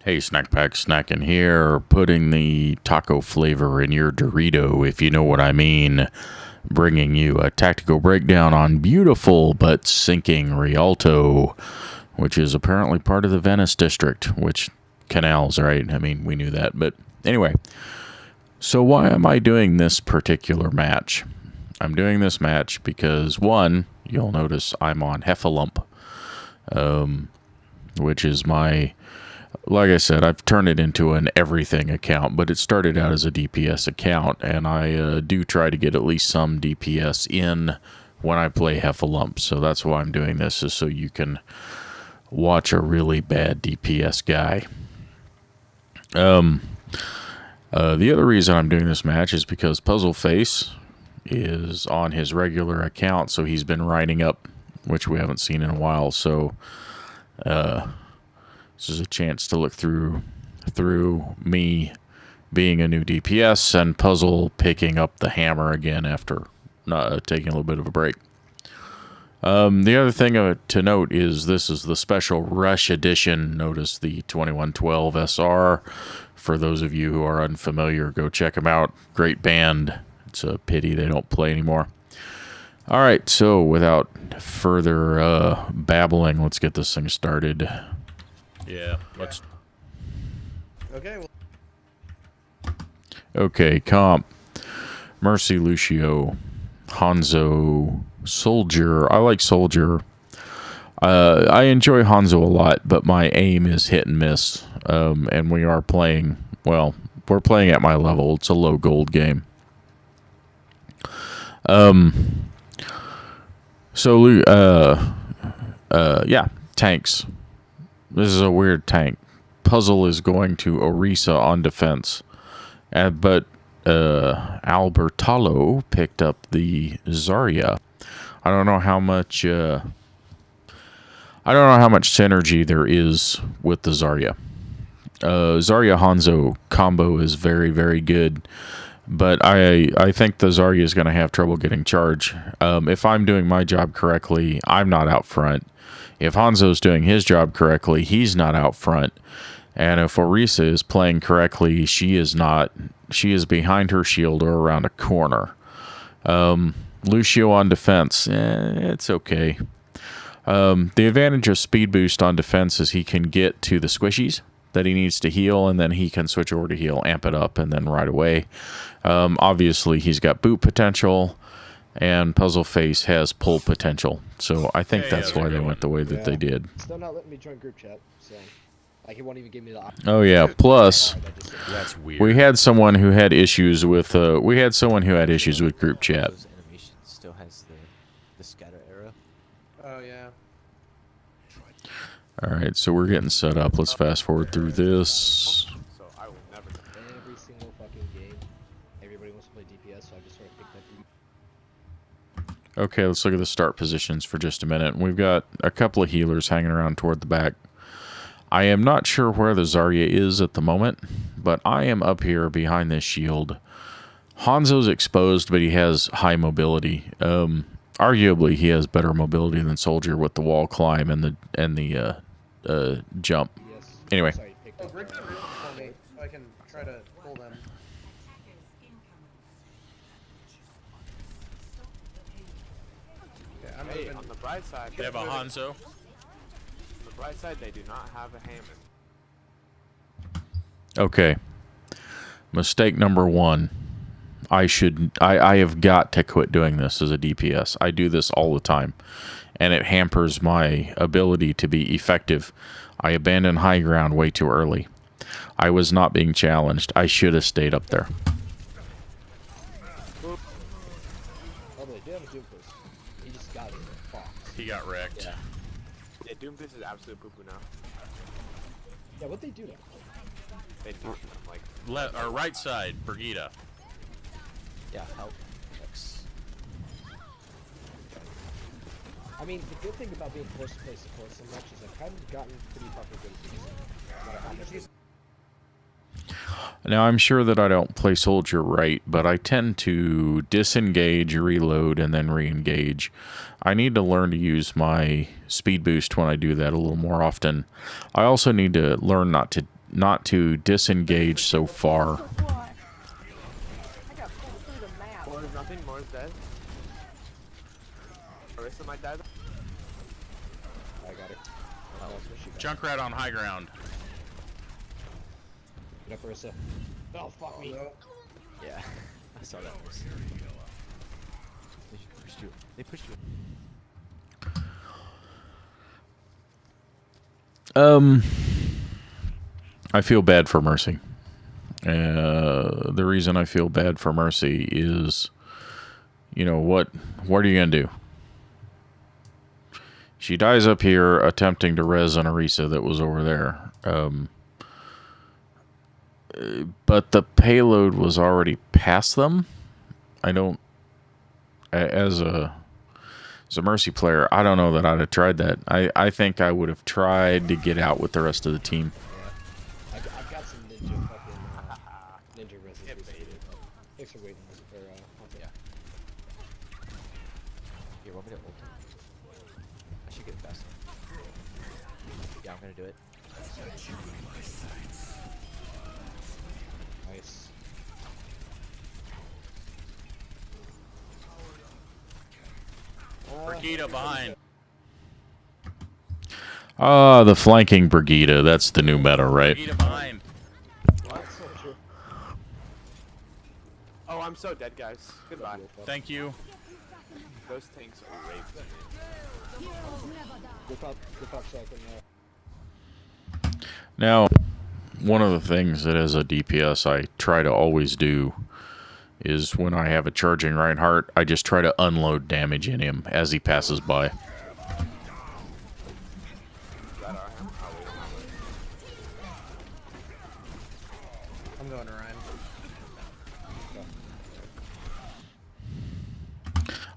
Hey, Snack Pack snacking here, putting the taco flavor in your Dorito, if you know what I mean. Bringing you a tactical breakdown on beautiful but sinking Rialto, which is apparently part of the Venice district, which canals, right? I mean, we knew that. But anyway, so why am I doing this particular match? I'm doing this match because, one, you'll notice I'm on Heffalump, which is my... Like I said, I've turned it into an everything account, but it started out as a DPS account, and I do try to get at least some DPS in when I play Heffalump, so that's why I'm doing this, is so you can watch a really bad DPS guy. The other reason I'm doing this match is because Puzzle Face is on his regular account, so he's been riding up, which we haven't seen in a while, so... this is a chance to look through me being a new DPS and Puzzle picking up the hammer again after taking a little bit of a break. The other thing to note is this is the special Rush edition. Notice the 2112 SR. For those of you who are unfamiliar, go check them out. Great band. It's a pity they don't play anymore. All right, so without further babbling, let's get this thing started. Yeah, let's... Okay, well... Okay, comp. Mercy, Lucio, Hanzo, Soldier. I like Soldier. I enjoy Hanzo a lot, but my aim is hit and miss. And we are playing... Well, we're playing at my level. It's a low gold game. Yeah, tanks. This is a weird tank. Puzzle is going to Orisa on defense. But Albertalo picked up the Zarya. I don't know how much synergy there is with the Zarya. Zarya Hanzo combo is very, very good. But I think the Zarya is going to have trouble getting charge. If I'm doing my job correctly, I'm not out front. If Hanzo's doing his job correctly, he's not out front. And if Orisa is playing correctly, she is not. She is behind her shield or around a corner. Lucio on defense, it's okay. The advantage of speed boost on defense is he can get to the squishies that he needs to heal, and then he can switch over to heal, amp it up, and then right away. Obviously, he's got boot potential. And Puzzle Face has pull potential. So I think that's why they went the way that they did. Still not letting me join group chat, so like he won't even give me the option. Oh yeah, plus That's weird. we had someone who had issues with group chat. Those animations still has the scatter arrow. Oh yeah. All right, so we're getting set up. Let's fast forward through this. So I will never. Every single fucking game, everybody wants to play DPS, so I just sort of picked that. Okay, let's look at the start positions for just a minute. We've got a couple of healers hanging around toward the back. I am not sure where the Zarya is at the moment, but I am up here behind this shield. Hanzo's exposed, but he has high mobility. Arguably, he has better mobility than Soldier with the wall climb and the jump. Yes. Anyway. Sorry, picked up. Break the room for me, so I can try to pull them. Yeah, I'm Hey, moving. on the bright side, They have a Hanzo. on the bright side, they do not have a Hammond. Okay. Mistake number one. I have got to quit doing this as a DPS. I do this all the time, and it hampers my ability to be effective. I abandoned high ground way too early. I was not being challenged. I should have stayed up there. Oh, they do have a Doomfist. He just got it. Fox. He got wrecked. Yeah. Yeah, Doomfist is absolute poo-poo now. Yeah, what they do now? They do like Our right side, Brigida. Yeah, help. X. I mean, the good thing about being forced to play support so much is I've kind of gotten pretty fucking good at these. No matter how much Now, I'm sure that I don't play Soldier right, but I tend to disengage, reload, and then re-engage. I need to learn to use my speed boost when I do that a little more often. I also need to learn not to not to disengage so far. More is nothing. More is dead. Orisa might die. I got it. Oh, that's what she got. Junkrat on high ground. Get up, Orisa. Oh, fuck me. Yeah, I saw that. They pushed you. They pushed you. I feel bad for Mercy. The reason I feel bad for Mercy is, you know, what are you gonna do? She dies up here attempting to res an Orisa that was over there. But the payload was already past them. I don't, as a Mercy player, I don't know that I'd have tried that. I think I would have tried to get out with the rest of the team. Yeah. I've got some ninja fucking ninja resistance. Thanks for waiting for Hunter. Yeah. Here, want me to ult? I should get faster. Yeah, I'm gonna do it. Nice. Brigida behind. Ah, the flanking Brigida. That's the new meta, right? Brigida behind. What? Oh, I'm so dead, guys. Goodbye. Thank you. Those tanks are raped me. Good pop second there. Now, one of the things that as a DPS I try to always do is when I have a charging Reinhardt, I just try to unload damage in him as he passes by. Is that our him? Oh, we don't have it. I'm going to Ryan.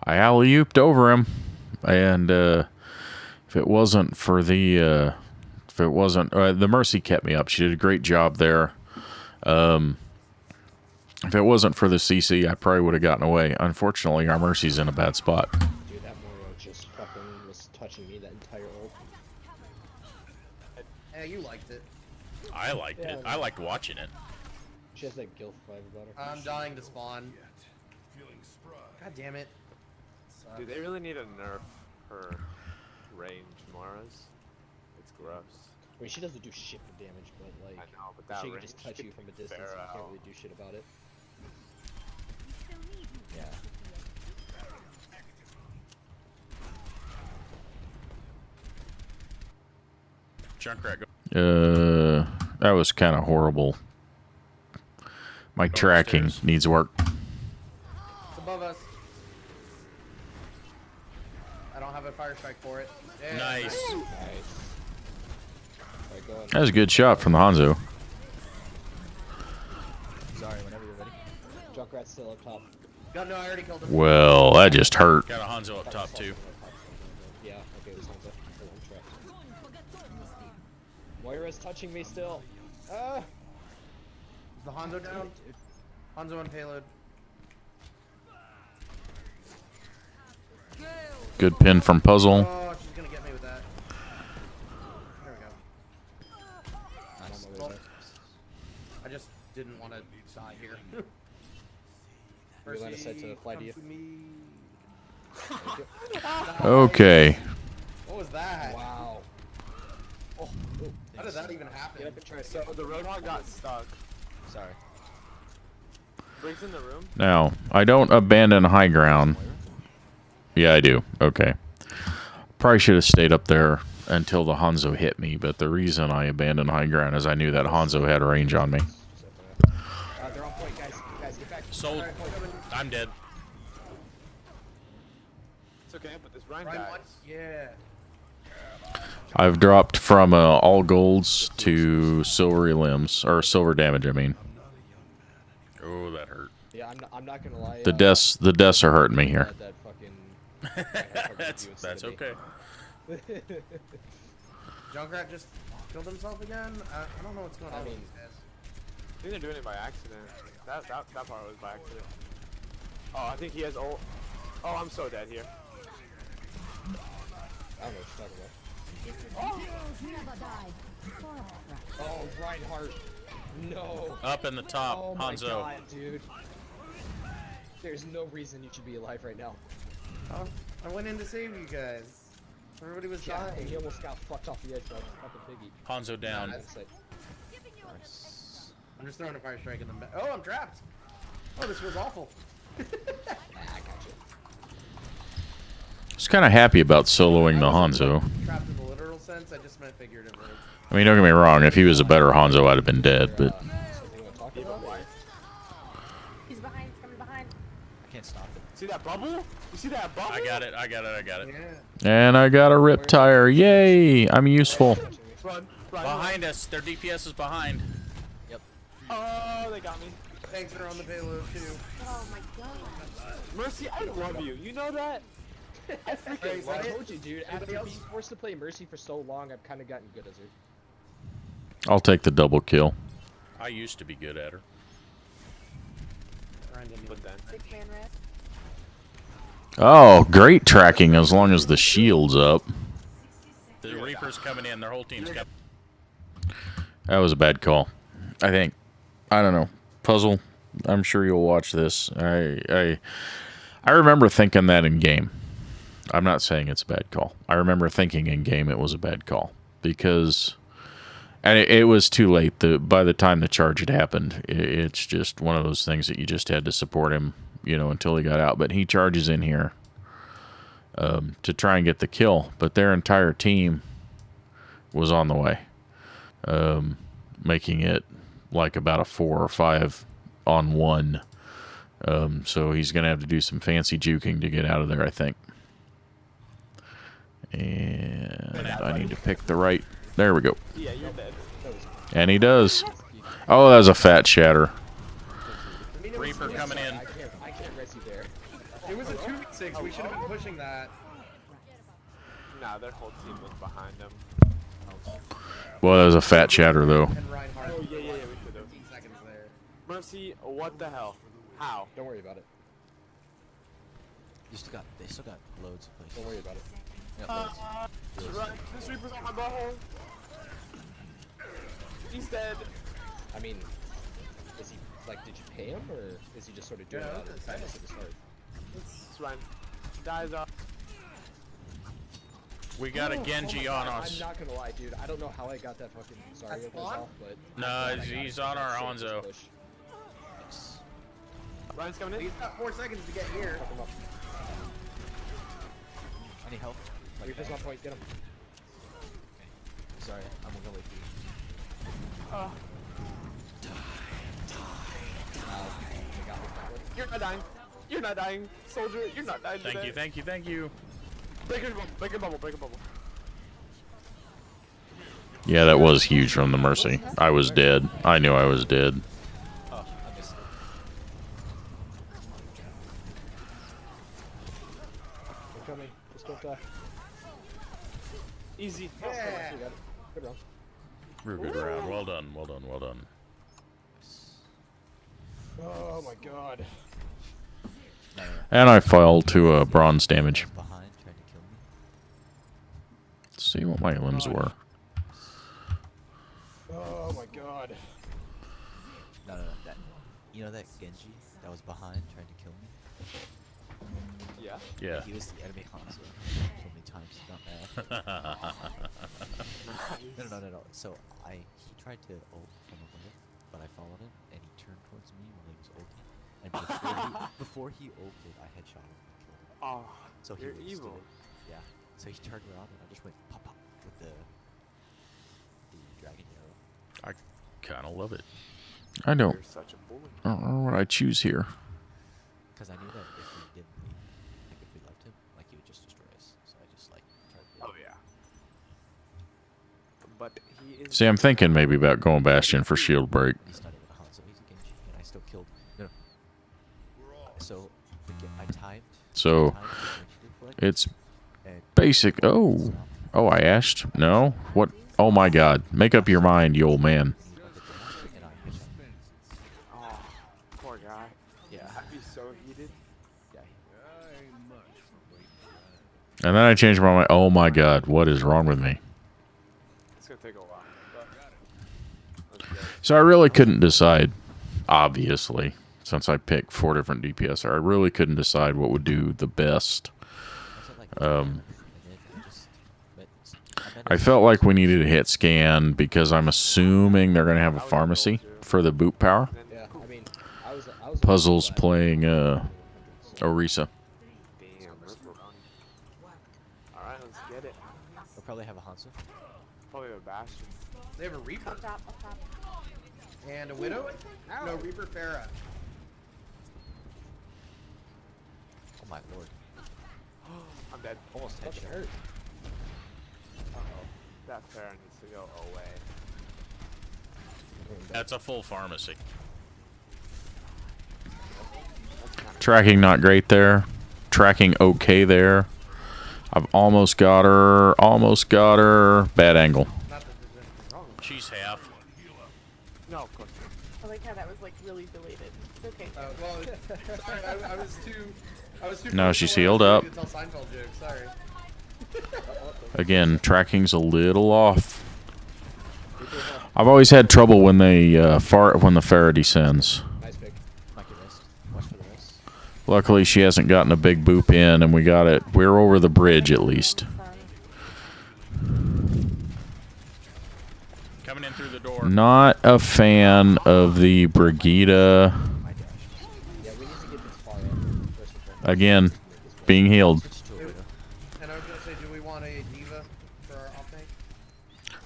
I alley-ooped over him, and if it wasn't for the the Mercy kept me up. She did a great job there. If it wasn't for the CC, I probably would have gotten away. Unfortunately, our Mercy's in a bad spot. Dude, that Moro just fucking was touching me that entire ult. Hey, you liked it. I liked it. I liked watching it. She has that gilf vibe about her. I'm dying to spawn. God damn it. Dude, they really need to nerf her range Moras. It's gross. I mean, she doesn't do shit for damage, but like, I know, but that she can range just touch you from a distance. fair And you can't out. really do shit about it. Yeah. Junkrat, that was kind of horrible. My tracking needs work. It's above us. I don't have a fire strike for it. Yeah. Nice. Nice. Alright, go That was a good shot from the Hanzo. Sorry, whenever you're ready. Junkrat's still up top. No, I already killed him. Well, that just hurt. Got a Hanzo up top too. Yeah, okay, this one's up. Hold on, track. Moira's touching me still. Ah! Is the Hanzo down? Hanzo on payload. Good pin from Puzzle. Oh, she's gonna get me with that. There we go. Nice. Well, I just didn't want to die here. We line of sight to fly to you. Okay. What was that? Wow. Oh, how did that even happen? Get up and try to So the Roadhog got stuck. Sorry. Briggs in the room. Now, I don't abandon high ground. Yeah, I do. Okay. Probably should have stayed up there until the Hanzo hit me, but the reason I abandoned high ground is I knew that Hanzo had range on me. They're on point, guys. Guys, get back. Sold. I'm dead. It's okay, but this Ryan Ryan dies. won? Yeah. I've dropped from all golds to silvery limbs, or silver damage, I mean. Oh, that hurt. Yeah, I'm not gonna lie. The deaths are hurting me here. That fucking. That's okay. Junkrat just killed himself again? I don't know what's going on with mean- these guys. I think they're doing it by accident. That part was by accident. Oh, I think he has ult. Oh, I'm so dead here. I don't know what you're talking about. Oh, Reinhardt. No. Up in the top, Oh my Hanzo. god, dude. There's no reason you should be alive right now. Oh, I went in to save you guys. Everybody was Yeah, and dying. he almost got fucked off the edge by a fucking piggy. Hanzo down. That's it. Nice. I'm just throwing a fire strike in the back. Oh, I'm trapped. Oh, this was awful. Ah, I got you. Just kind of happy about soloing the I wasn't, Hanzo. like, trapped in the literal sense. I just meant figuratively. I mean, don't get me wrong. If he was a better Hanzo, I'd have been dead. But Something you want to talk about? Or- He's behind, he's coming behind. I can't stop it. See that bubble? You see that bubble? I got it. I got it. I got it. Yeah. and I got a rip tire. Yay! I'm useful. Run, run. Behind us. Their DPS is behind. Oh, they got me. Thanks for on the payload too. Oh my god. Mercy, I love you. You know that? I freaking I love told you, dude. After Anybody being else? forced to play Mercy for so long, I've kind of gotten good as her. I'll take the double kill. I used to be good at her. Ryan didn't But even- then, 6-man rest. Oh, great tracking as long as the shield's up. The Reaper's coming in. Their whole team's coming. That was a bad call. I think. I don't know. Puzzle. I'm sure you'll watch this. I remember thinking that in game. I'm not saying it's a bad call. I remember thinking in game it was a bad call because, and it was too late. By the time the charge had happened, it's just one of those things that you just had to support him, until he got out. But he charges in here to try and get the kill, but their entire team was on the way, making it like about a 4 or 5 on 1. So he's going to have to do some fancy juking to get out of there, I think. And I need to pick the right. There we go. yeah, you're dead. And he does. Oh, that was a fat shatter. I mean, it was- Reaper coming in. I can't rest you there. It was a 2v6. We should have been pushing that. Nah, their whole team was behind them. Well, that was a fat shatter, though. And Reinhardt. Oh, yeah, we should have. 15 seconds there. Mercy, what the hell? How? Don't worry about it. They still got loads of places. Don't worry about it. Yeah, loads. Run. This Reaper's on my butthole. He's dead. I mean, is he like? Did you pay him, or is he just sort of doing Yeah, it out of that's kindness at the start? It's run. Dies off. We got a Genji on I'm us. not gonna lie, dude. I don't know how I got that fucking Zarya That's goes fun. off, but No, I'm glad I got he's it. on our That saved Hanzo. this push. Ryan's coming in. He's got 4 seconds to get here. Fuck him up. I need help. Like, Reaper's on point. Get him. sorry, I'm gonna wait for you. They got me that one. You're not dying. You're not dying. Soldier, you're not dying Thank today. you. Thank you. Thank you. Break your bubble. Break your bubble. Break your bubble. Yeah, that was huge from the Mercy. I was dead. I knew I was dead. Oh, I missed it. They're coming. Just don't die. Easy. Yeah. You got it. Good round. Real good round. Well done. Well done. Well done. Oh my god. No, no, And I fell to bronze damage. no. Behind, trying to kill me. Let's see what my limbs were. Oh my god. No, that. You know that Genji that was behind, trying to kill me? Yeah. Yeah. He was the enemy Hanzo. So many times he got mad. No. So he tried to ult from above, but I followed him, and he turned towards me while he was ulting. And before he ulted, I headshot him and killed him. Oh, So he you're wasted evil. it. Yeah. So he turned around, and I just went pop pop with the dragon arrow. I kind of love it. I don't. You're such a bully. I don't know what I choose here. Because I knew that if we didn't leave, like if we left him, like he would just destroy us. So I just like tried to. Oh yeah. But he is. See, I'm thinking maybe about going Bastion for shield break. He's not even a Hanzo, he's a Genji, and I still killed. No. So I timed. So timed the Genji reflect, it's and basic. Oh, I ashed. No, what? Oh my God! Make up your mind, you old man. he went to dash, and I headshot him. Oh, poor guy. Yeah. I'd be so heated. Yeah. And then I changed my mind. Oh my god, what is wrong with me? It's gonna take a while. But So I really couldn't decide, obviously, since I picked 4 different DPS. I really couldn't decide what would do the best. I felt like we needed a hit scan because I'm assuming they're going to have a pharmacy for the boot power. Yeah, I mean, I was Puzzles playing Orisa. damn, this were fun. Alright, let's get it. They'll probably have a Hanzo. Probably a Bastion. They have a Reaper Up top, up top. and a Widow? No, Reaper Farah. Oh my lord. I'm dead. Almost Fucking headshot. hurt. Uh-oh. That Farah needs to go away. That's a full pharmacy. Tracking not great there. Tracking okay there. I've almost got her. Almost got her. Bad angle. Not that there's anything wrong with She's half. No, of course not. I like how that was like really deleted. It's okay. it. Well, sorry, I was too. No, she's focused on healed what I up. was doing to tell Seinfeld jokes. Sorry. Again, tracking's a little off. I've always had trouble when they when the Farah descends. Nice pick. Might get missed. Watch for the rest. Luckily, she hasn't gotten a big boop in, and we got it. We're over the bridge at least. Coming in through the door. Not a fan of the Brigida. My dash. Yeah, we need to get this far up first and foremost. Again, being healed. Switch to a Widow. And I was gonna say, do we want a diva for our off tank?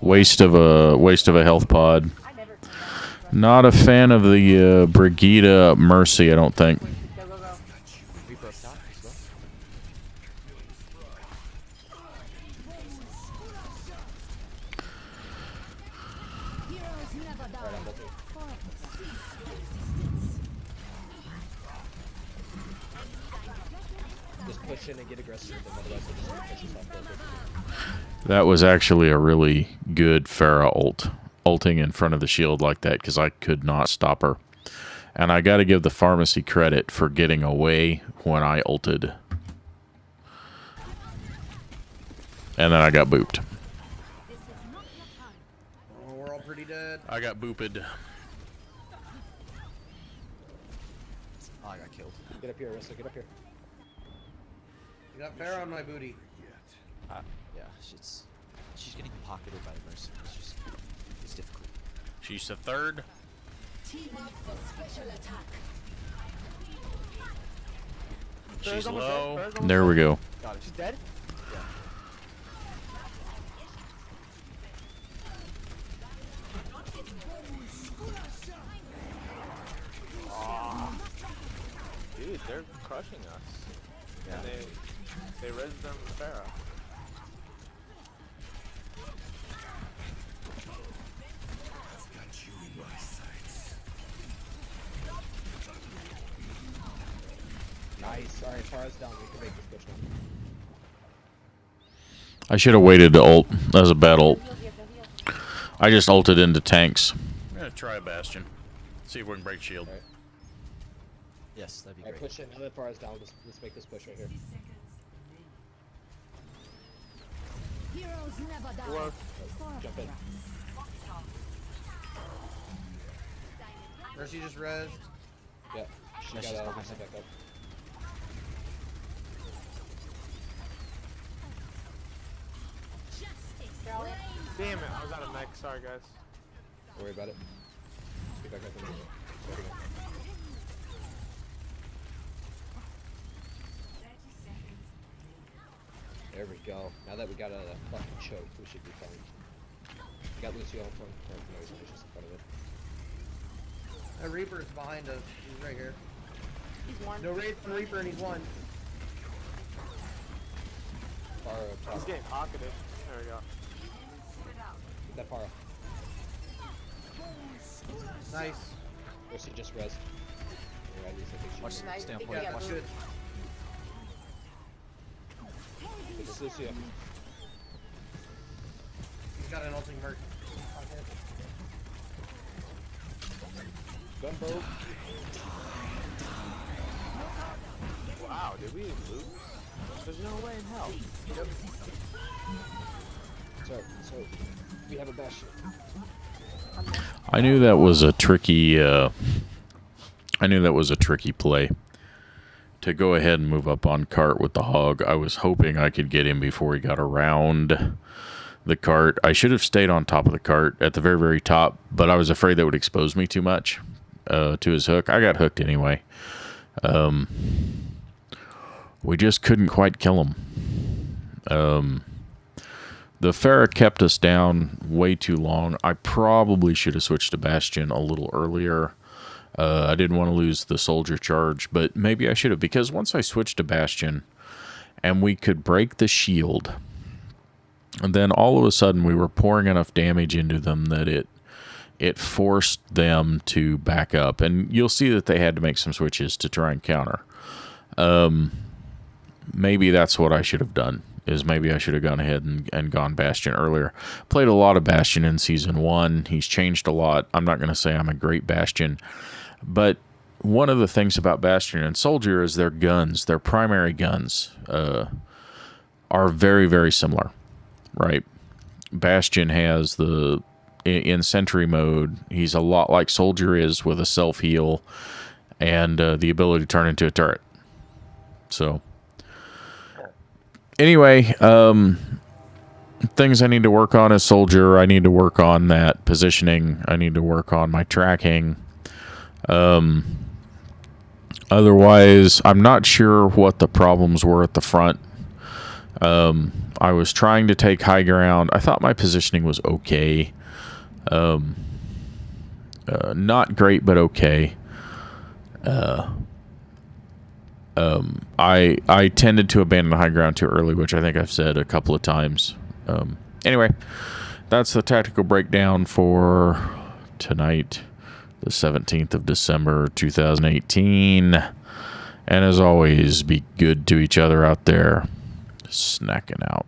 Waste of a health pod. I never come back. Not a fan of the Brigida Mercy, I don't think. Go, go, go. Reaper up top as well. Just push in and get aggressive, and otherwise they'll just push us off the That was actually a really good Farah ult. Ulting in front of the shield like that because I could not stop her. And I got to give the pharmacy credit for getting away when I ulted. And then I got booped. Oh, we're all pretty dead. I got booped. Oh, I got killed. Get up here, Arissa, get up here. You got Farah on my booty. Yeah, she's getting pocketed by the Mercy. It's difficult. She's the third. She's low. There we go. Got it. She's dead? Dude, they're crushing us. Yeah. And they res them Farah. Nice. Alright, Farah's down. We can make this push now. I should have waited to ult. That was a bad ult. Heal, heal, heal, heal. I just ulted into tanks. I'm gonna try a Bastion. See if we can break shield. Alright. Yes, that'd be Alright, great. push in. Now that Farah's down, let's make this push right here. Heroes never die. Dwarf. Jump in. Mercy just rezzed. Yeah. She Yeah, she's got behind Arissa back up. Damn it, I was out of mech. Sorry, guys. Don't worry about it. Let's get back up in the Sorry again. There we go. Now that we got a fucking choke, we should be fine. We got Lucio in front. Or, no, he's just in front of it. That Reaper's behind us. He's right here. He's one. No Wraith from Reaper and he's one. Farah up top. He's getting pocketed. There we go. Get that Farah. Nice. Mercy just res. Yeah, at least I think she Watch, did. Nice. stay on Big point. guy. Watch Good. Get this Lucio. He's got an ulting merc. There's no way in hell. So we have a bastion. I knew that was a tricky. I knew that was a tricky play. To go ahead and move up on cart with the hog. I was hoping I could get him before he got around the cart. I should have stayed on top of the cart at the very, very top, but I was afraid that would expose me too much to his hook. I got hooked anyway. We just couldn't quite kill him. The Farah kept us down way too long. I probably should have switched to Bastion a little earlier. I didn't want to lose the soldier charge, but maybe I should have, because once I switched to Bastion and we could break the shield, and then all of a sudden we were pouring enough damage into them that it forced them to back up. And you'll see that they had to make some switches to try and counter. Maybe that's what I should have done, is maybe I should have gone ahead and gone Bastion earlier. Played a lot of Bastion in Season 1. He's changed a lot. I'm not going to say I'm a great Bastion, but one of the things about Bastion and Soldier is their guns, their primary guns, are very, very similar, right? Bastion has in Sentry mode, he's a lot like Soldier is, with a self-heal and the ability to turn into a turret. So, anyway, things I need to work on as Soldier. I need to work on that positioning. I need to work on my tracking. Otherwise, I'm not sure what the problems were at the front. I was trying to take high ground. I thought my positioning was okay. Not great, but okay. I tended to abandon the high ground too early, which I think I've said a couple of times. Anyway, that's the tactical breakdown for tonight, the 17th of December, 2018. And as always, be good to each other out there. Snacking out.